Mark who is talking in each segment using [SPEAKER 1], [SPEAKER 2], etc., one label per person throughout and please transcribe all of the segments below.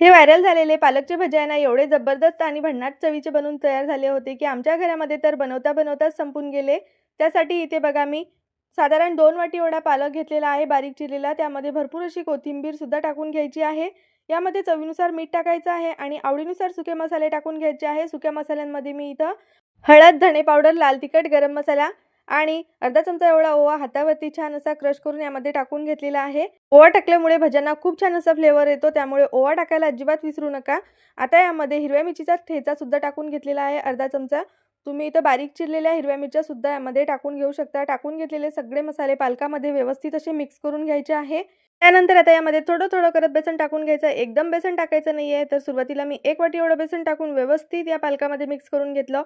[SPEAKER 1] हे व्हायरल झालेले पालकचे भजे आहे ना एवढे जबरदस्त आणि भन्नाट चवीचे बनून तयार झाले होते की आमच्या घरामध्ये तर बनवता बनवताच संपून गेले। त्यासाठी इथे बघा मी साधारण 2 वाटी एवढा पालक घेतलेला आहे बारीक चिरलेला। त्यामध्ये भरपूर अशी कोथिंबीर सुद्धा टाकून घ्यायची आहे। यामध्ये चवीनुसार मीठ टाकायचं आहे आणि आवडीनुसार सुके मसाले टाकून घ्यायचे आहे। सुक्या मसाल्यांमध्ये मी इथं हळद, धणे पावडर, लाल तिखट, गरम मसाला आणि अर्धा चमचा एवढा ओवा हातावरती छान असा क्रश करून यामध्ये टाकून घेतलेला आहे। ओवा टाकल्यामुळे भज्यांना खूप छान असा फ्लेवर येतो, त्यामुळे ओवा टाकायला अजिबात विसरू नका। आता यामध्ये हिरव्या मिरचीचा ठेचा सुद्धा टाकून घेतलेला आहे अर्धा चमचा। तुम्ही इथं बारीक चिरलेल्या हिरव्या मिरच्या सुद्धा यामध्ये टाकून घेऊ शकता। टाकून घेतलेले सगळे मसाले पालकामध्ये व्यवस्थित असे मिक्स करून घ्यायचे आहे। त्यानंतर आता यामध्ये थोडं थोडं करत बेसन टाकून घ्यायचं। एकदम बेसन टाकायचं नाहीये, तर सुरुवातीला मी 1 वाटी एवढं बेसन टाकून व्यवस्थित या पालकामध्ये मिक्स करून घेतलं।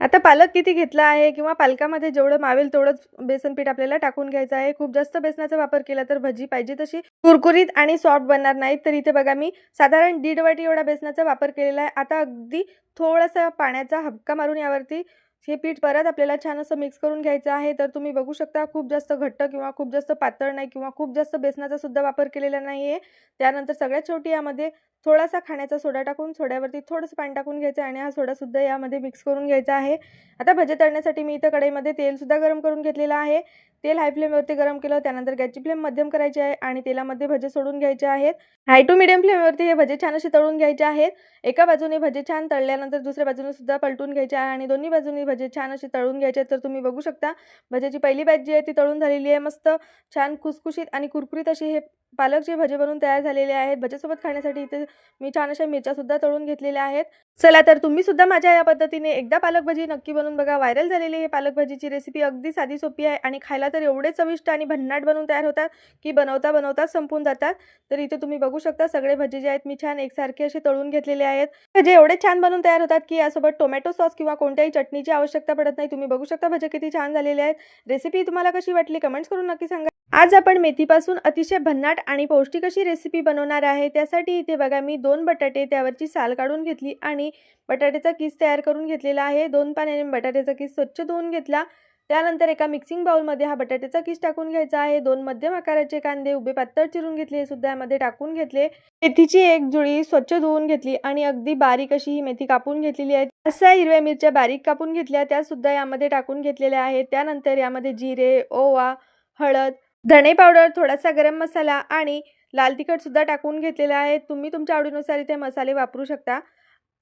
[SPEAKER 1] आता पालक किती घेतला आहे किंवा पालकामध्ये जेवढं मावेल तेवढंच बेसन पीठ आपल्याला टाकून घ्यायचं आहे। खूप जास्त बेसनाचा वापर केला तर भजी पाहिजे तशी कुरकुरीत आणि सॉफ्ट बनणार नाही। तर इथे बघा मी साधारण 1.5 वाटी एवढा बेसनाचा वापर केलेला आहे। आता अगदी थोडासा पाण्याचा हबका मारून यावरती हे पीठ परत आपल्याला छान असं मिक्स करून घ्यायचं आहे। तर तुम्ही बघू शकता खूप जास्त घट्ट किंवा खूप जास्त पातळ नाही किंवा खूप जास्त बेसनाचा सुद्धा वापर केलेला नाहीये। त्यानंतर सगळ्यात शेवटी यामध्ये थोडासा खाण्याचा सोडा टाकून सोड्यावरती थोडंसं पाणी टाकून घ्यायचं आणि हा सोडा सुद्धा यामध्ये मिक्स करून घ्यायचा आहे। आता भजे तळण्यासाठी मी इथं कढईमध्ये तेल सुद्धा गरम करून घेतलेलं आहे। तेल हाय फ्लेमवरती गरम केलं, त्यानंतर गॅसची फ्लेम मध्यम करायची आहे आणि तेलामध्ये भजे सोडून घ्यायचे आहेत। हाय टू मीडियम फ्लेमवरती हे भजे छान असे तळून घ्यायचे आहेत। एका बाजूने भजे छान तळल्यानंतर दुसऱ्या बाजूने सुद्धा पलटून घ्यायचे आहे आणि दोन्ही बाजूनी भजे छान असे तळून घ्यायचे। तर तुम्ही बघू शकता भज्याची पहिली बॅच जी आहे ती तळून झालेली आहे। मस्त छान खुसखुशीत आणि कुरकुरीत असे हे पालकचे भजे बनवून तयार झालेले आहेत। भज्यासोबत खाण्यासाठी इथे मी छान अशा मिरच्या सुद्धा तळून घेतलेल्या आहेत। चला तर तुम्ही सुद्धा माझ्या या पद्धतीने एकदा पालक भजी नक्की बनवून बघा। व्हायरल झालेली हे पालक भजीची रेसिपी अगदी साधी सोपी आहे आणि खायला तर एवढे चविष्ट आणि भन्नाट बनवून तयार होतात की बनवता बनवता संपून जातात। तर इथे तुम्ही बघू शकता सगळे भजे जे आहेत मी छान एकसारखे असे तळून घेतलेले आहेत। भजे एवढे छान बनवून तयार होतात की यासोबत टोमॅटो सॉस किंवा कोणत्याही चटणीची आवश्यकता पडत नाही। तुम्ही बघू शकता भजे किती छान झालेले आहेत। रेसिपी तुम्हाला कशी वाटली कमेंट्स करून नक्की सांगा। आज आपण मेथीपासून अतिशय भन्नाट आणि पौष्टिक अशी रेसिपी बनवणार आहे। त्यासाठी इथे बघा मी 2 बटाटे त्यावरची साल काढून घेतली आणि बटाट्याचा किस तयार करून घेतलेला आहे। 2 पाण्याने बटाट्याचा किस स्वच्छ धुवून घेतला। त्यानंतर एका मिक्सिंग बाउलमध्ये हा बटाट्याचा किस टाकून घ्यायचा आहे। 2 मध्यम आकाराचे कांदे उभे पातळ चिरून घेतले, हे सुद्धा यामध्ये टाकून घेतले। मेथीची एक जुडी स्वच्छ धुवून घेतली आणि अगदी बारीक अशी ही मेथी कापून घेतलेली आहे। अशा हिरव्या मिरच्या बारीक कापून घेतल्या, त्या सुद्धा यामध्ये टाकून घेतलेल्या आहेत। त्यानंतर यामध्ये जिरे, ओवा, हळद, धणे पावडर, थोडासा गरम मसाला आणि लाल तिखट सुद्धा टाकून घेतलेला आहे। तुम्ही तुमच्या आवडीनुसार इथे मसाले वापरू शकता।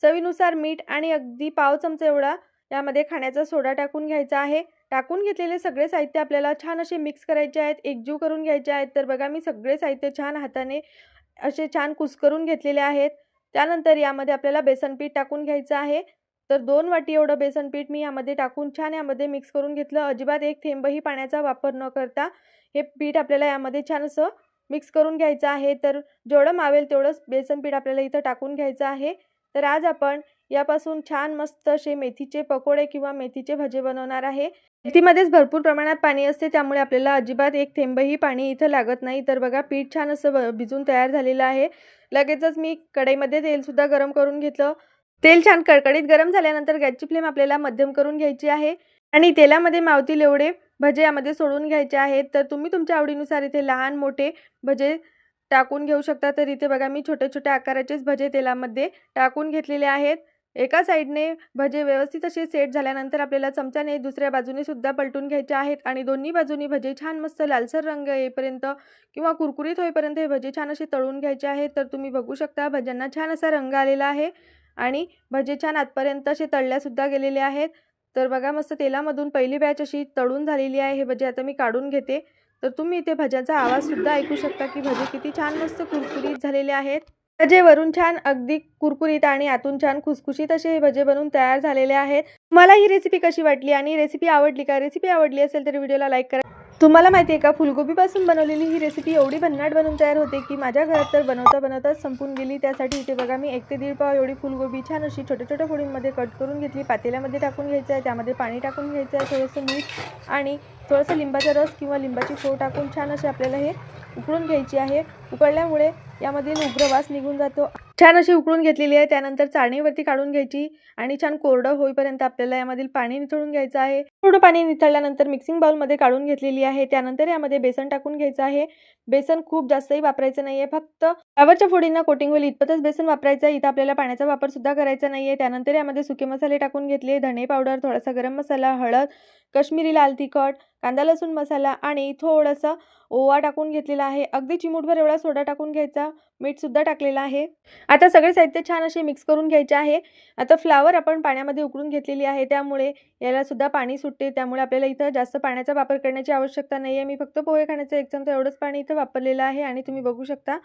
[SPEAKER 1] चवीनुसार मीठ आणि अगदी पाव चमचा एवढा यामध्ये खाण्याचा सोडा टाकून घ्यायचा आहे। टाकून घेतलेले सगळे साहित्य आपल्याला छान असे मिक्स करायचे आहेत, एकजीव करून घ्यायचे आहेत। तर बघा मी सगळे साहित्य छान हाताने असे छान कुस्करून घेतलेले आहेत। त्यानंतर यामध्ये आपल्याला बेसन पीठ टाकून घ्यायचं आहे। तर 2 वाटी एवढं बेसन पीठ मी यामध्ये टाकून छान यामध्ये मिक्स करून घेतलं। अजिबात एक थेंबही पाण्याचा वापर न करता हे पीठ आपल्याला यामध्ये छान असं मिक्स करून घ्यायचं आहे। तर जेवढं मावेल तेवढंच बेसन पीठ आपल्याला इथं टाकून घ्यायचं आहे। तर आज आपण यापासून छान मस्त असे मेथीचे पकोडे किंवा मेथीचे भजे बनवणार आहे। मेथीमध्येच भरपूर प्रमाणात पाणी असते, त्यामुळे आपल्याला अजिबात एक थेंबही पाणी इथं लागत नाही। तर बघा पीठ छान असं भिजून तयार झालेलं आहे। लगेचच मी कढईमध्ये तेल सुद्धा गरम करून घेतलं। तेल छान कडकडीत गरम झाल्यानंतर गॅसची फ्लेम आपल्याला मध्यम करून घ्यायची आहे आणि तेलामध्ये मावतील एवढे भजे यामध्ये सोडून घ्यायचे आहेत। तर तुम्ही तुमच्या आवडीनुसार इथे लहान मोठे भजे टाकून घेऊ शकता। तर इथे बघा मी छोटे छोटे आकाराचेच भजे तेलामध्ये टाकून घेतलेले आहेत। एका साईडने भजे व्यवस्थित असे सेट झाल्यानंतर आपल्याला चमच्याने दुसऱ्या बाजूने सुद्धा पलटून घ्यायचे आहेत आणि दोन्ही बाजूनी भजे छान मस्त लालसर रंग येईपर्यंत किंवा कुरकुरीत होईपर्यंत हे भजे छान असे तळून घ्यायचे आहेत। तर तुम्ही बघू शकता भज्यांना छान असा रंग आलेला आहे आणि भजे छान आतपर्यंत असे तळल्या सुद्धा गेलेले आहेत। तर बघा मस्त तेलामधून पहिली बॅच अशी तळून झालेली आहे। हे भजे आता मी काढून घेते। तर तुम्ही इथे भज्याचा आवाज सुद्धा ऐकू शकता की भजे किती छान मस्त कुरकुरीत झालेले आहेत। भजे वरून छान अगदी कुरकुरीत आणि आतून छान खुसखुशीत असे हे भजे बनवून तयार झालेले आहेत। मला ही रेसिपी कशी वाटली आणि रेसिपी आवडली का? रेसिपी आवडली असेल तर व्हिडिओला लाईक करा। तुम्हाला माहिती आहे का फुलगोबीपासून बनवलेली ही रेसिपी एवढी भन्नाट बनवून तयार होते की माझ्या घरात तर बनवता बनवताच संपून गेली। त्यासाठी इथे बघा मी 1 ते 1.5 पाव एवढी फुलगोबी छान अशी छोट्या छोट्या फोडींमध्ये कट करून घेतली। पातेल्यामध्ये टाकून घ्यायचं आहे, त्यामध्ये पाणी टाकून घ्यायचं आहे, थोडंसं मीठ आणि थोडंसं लिंबाचा रस किंवा लिंबाची फोड टाकून छान असे आपल्याला हे उकळून घ्यायची आहे। उकळल्यामुळे यामधील उग्र वास निघून जातो छान अशी उकळून घेतलेली आहे. त्यानंतर चाळणीवरती काढून घ्यायची आणि छान कोरडं होईपर्यंत आपल्याला यामधील पाणी निथळून घ्यायचं आहे. थोडं पाणी निथळल्यानंतर मिक्सिंग बाउलमध्ये काढून घेतलेली आहे. त्यानंतर यामध्ये बेसन टाकून घ्यायचं आहे. बेसन खूप जास्तही वापरायचं नाहीये, फक्त फ्लावरच्या फोडींना कोटिंग होईल इतपतच बेसन वापरायचं आहे. इथं आपल्याला पाण्याचा वापर सुद्धा करायचा नाहीये. त्यानंतर यामध्ये सुके मसाले टाकून घेतले, धणे पावडर, थोडासा गरम मसाला, हळद, काश्मीरी लाल तिखट, कांदा लसूण मसाला आणि थोडंसं ओवा टाकून घेतलेला आहे. अगदी चिमूटभर एवढा सोडा टाकून घ्यायचा, मीठ सुद्धा टाकलेलं आहे. आता सगळे साहित्य छान असे मिक्स करून घ्यायचे आहे. आता फ्लावर आपण पाण्यामध्ये उकळून घेतलेली आहे, त्यामुळे याला सुद्धा पाणी सुटते. त्यामुळे आपल्याला इथं जास्त पाण्याचा वापर करण्याची आवश्यकता नाहीये. मी फक्त पोहे खाण्याचं 1 चमचा एवढंच पाणी इथं वापरलेलं आहे आणि तुम्ही बघू शकता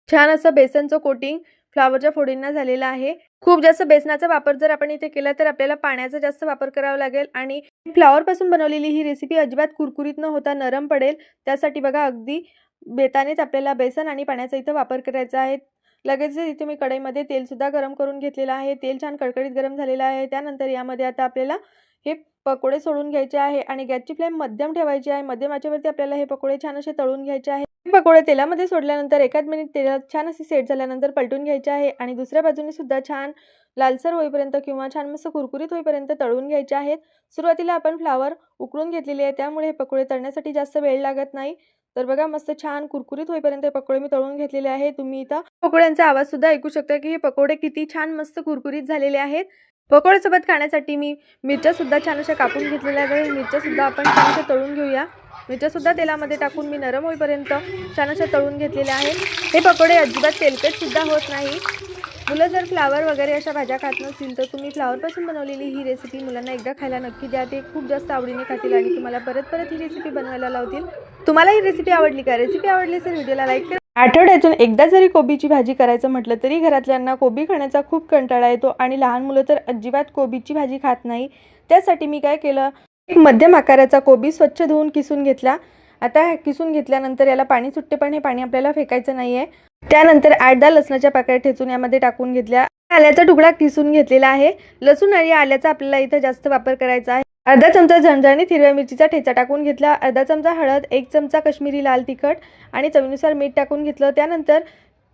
[SPEAKER 1] छान असं बेसनचं कोटिंग फ्लावरच्या फोडींना झालेलं आहे. खूप जास्त बेसनाचा वापर जर आपण इथे केला तर आपल्याला पाण्याचा जास्त वापर करावा लागेल आणि फ्लावरपासून बनवलेली ही रेसिपी अजिबात कुरकुरीत न होता नरम पडेल. त्यासाठी बघा अगदी बेतानेच आपल्याला बेसन आणि पाण्याचा इथं वापर करायचा आहे. लगेच इथे मी कढईमध्ये तेलसुद्धा गरम करून घेतलेलं आहे. तेल छान कडकडीत गरम झालेलं आहे. त्यानंतर यामध्ये आता आपल्याला हे पकोडे सोडून घ्यायचे आहे आणि गॅसची फ्लेम मध्यम ठेवायची आहे. मध्यम आचेवरती आपल्याला हे पकोडे छान असे तळून घ्यायचे आहे. पकोडे तेलामध्ये सोडल्यानंतर 1 मिनिट तेलात छान असे सेट झाल्यानंतर पलटून घ्यायचे आहे आणि दुसऱ्या बाजूने सुद्धा छान लालसर होईपर्यंत किंवा छान मस्त कुरकुरीत होईपर्यंत तळून घ्यायचे आहेत. सुरुवातीला आपण फ्लावर उकळून घेतलेली आहे, त्यामुळे हे पकोडे तळण्यासाठी जास्त वेळ लागत नाही. तर बघा मस्त छान कुरकुरीत होईपर्यंत पकोडे मी तळून घेतलेले आहे. तुम्ही इथं पकोड्यांचा आवाज सुद्धा ऐकू शकता की हे पकोडे किती छान मस्त कुरकुरीत झालेले आहेत. पकोड्यासोबत खाण्यासाठी मी मिरच्या सुद्धा छान अशा कापून घेतलेल्या आहेत. मिरच्या सुद्धा आपण छान अशा तळून घेऊया. मिरच्या सुद्धा तेलामध्ये टाकून मी नरम होईपर्यंत छान अशा तळून घेतलेल्या आहेत. हे पकोडे अजिबात तेलकट सुद्धा होत नाही. मुलं जर फ्लावर वगैरे अशा भाज्या खात नसतील तर तुम्ही फ्लावरपासून बनवलेली ही रेसिपी मुलांना एकदा खायला नक्की द्या. ते खूप जास्त आवडीने खातील आणि तुम्हाला परत परत ही रेसिपी बनवायला लावतील. तुम्हाला ही रेसिपी आवडली का? रेसिपी आवडली असेल व्हिडिओला लाईक करा. आठवड्यातून एकदा जरी कोबीची भाजी करायचं म्हटलं तरी घरातल्यांना कोबी खाण्याचा खूप कंटाळा येतो आणि लहान मुलं तर अजिबात कोबीची भाजी खात नाही. त्यासाठी मी काय केलं, एक मध्यम आकाराचा कोबी स्वच्छ धुवून किसून घेतला. आता किसून घेतल्यानंतर याला पाणी सुटते, पण हे पाणी आपल्याला फेकायचं नाहीये. त्यानंतर 8-10 लसणाच्या पाकळ्या ठेचून यामध्ये टाकून घेतल्या. आल्याचा तुकडा किसून घेतलेला आहे. लसूण आणि आल्याचा आपल्याला इथं जास्त वापर करायचा आहे. अर्धा चमचा झणझणीत हिरव्या मिरचीचा ठेचा टाकून घेतला. अर्धा चमचा हळद, 1 चमचा काश्मीरी लाल तिखट आणि चवीनुसार मीठ टाकून घेतलं. त्यानंतर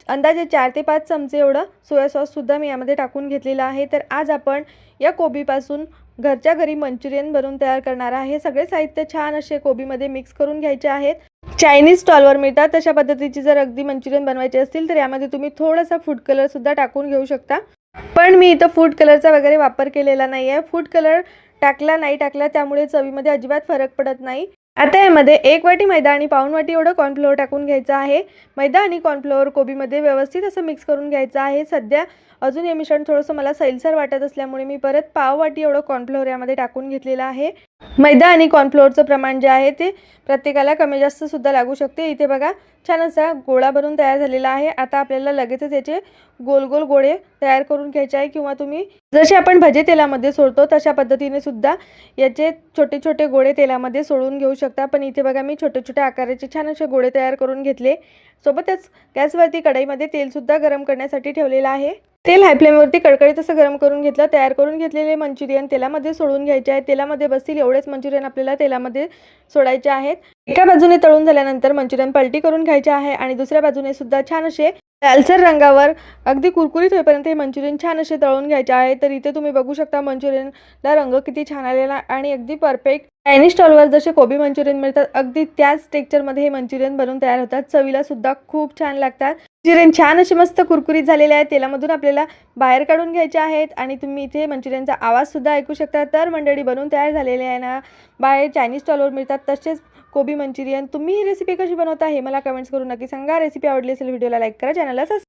[SPEAKER 1] अंदाजे 4 ते 5 चमचे एवढं सोया सॉस सुद्धा मी यामध्ये टाकून घेतलेला आहे. तर आज आपण या कोबीपासून घरच्या घरी मंचुरियन बनवून तयार करणार आहे. सगळे साहित्य छान असे कोबीमध्ये मिक्स करून घ्यायचे आहेत. चायनीज स्टॉलवर मिळतात तशा पद्धतीची जर अगदी मंचुरियन बनवायचे असतील तर यामध्ये तुम्ही थोडासा फूड कलर सुद्धा टाकून घेऊ शकता. पण मी इथं फूड कलरचा वगैरे वापर केलेला नाही आहे. फूड कलर टाकला नाही टाकला त्यामुळे चवीमध्ये अजिबात फरक पडत नाही. आता यामध्ये 1 वाटी मैदा आणि पाऊण वाटी एवढं कॉर्नफ्लोअर टाकून घ्यायचं आहे. मैदा आणि कॉर्नफ्लोअर कोबीमध्ये व्यवस्थित असं मिक्स करून घ्यायचं आहे. सध्या अजून हे मिश्रण थोडंसं मला सैलसर वाटत असल्यामुळे मी परत पाव वाटी एवढं कॉर्नफ्लोअर यामध्ये टाकून घेतलेलं आहे. मैदा आणि कॉर्नफ्लोअरचं प्रमाण जे आहे ते प्रत्येकाला कमी जास्त सुद्धा लागू शकते. इथे बघा छान असा गोळा बनून तयार झालेला आहे. आता आपल्याला लगेचच याचे गोल गोल गोळे तयार करून घ्यायचे आहे किंवा तुम्ही जसे आपण भजे तेलामध्ये सोडतो तशा पद्धतीने सुद्धा याचे छोटे छोटे गोळे तेलामध्ये सोडून घेऊ शकता. पण इथे बघा मी छोटे छोटे आकाराचे छान असे गोळे तयार करून घेतले. सोबतच गॅसवरती कढईमध्ये तेल सुद्धा गरम करण्यासाठी ठेवलेलं आहे. तेल हाय फ्लेमवरती कडकडीत असं गरम करून घेतलं. तयार करून घेतलेले मंचुरियन तेलामध्ये सोडून घ्यायचे आहे. तेलामध्ये बसतील एवढेच मंचुरियन आपल्याला तेलामध्ये सोडायचे आहेत. एका बाजूने तळून झाल्यानंतर मंचुरियन पलटी करून घ्यायचे आहे आणि दुसऱ्या बाजूने सुद्धा छान असे लालसर रंगावर अगदी कुरकुरीत होईपर्यंत हे मंचुरियन छान असे तळून घ्यायचे आहे. तर इथे तुम्ही बघू शकता मंचुरियनला रंग किती छान आलेला आणि अगदी परफेक्ट चायनीज स्टॉलवर जसे कोबी मंचुरियन मिळतात अगदी त्याच टेक्स्चरमध्ये हे मंचुरियन बनवून तयार होतात. चवीला सुद्धा खूप छान लागतात. मंचुरियन छान असे मस्त कुरकुरीत झालेले आहेत. तेलामधून आपल्याला बाहेर काढून घ्यायचे आहेत आणि तुम्ही इथे मंचुरियनचा आवाज सुद्धा ऐकू शकता. तर मंडळी बनवून तयार झालेले आहे ना, बाहेर चायनीज स्टॉलवर मिळतात तसेच कोबी मंचुरियन. तुम्ही ही रेसिपी कशी बनवता हे मला कमेंट्स करून नक्की सांगा. रेसिपी आवडली असेल व्हिडिओला लाईक करा, चॅनलला सबस्क्राईब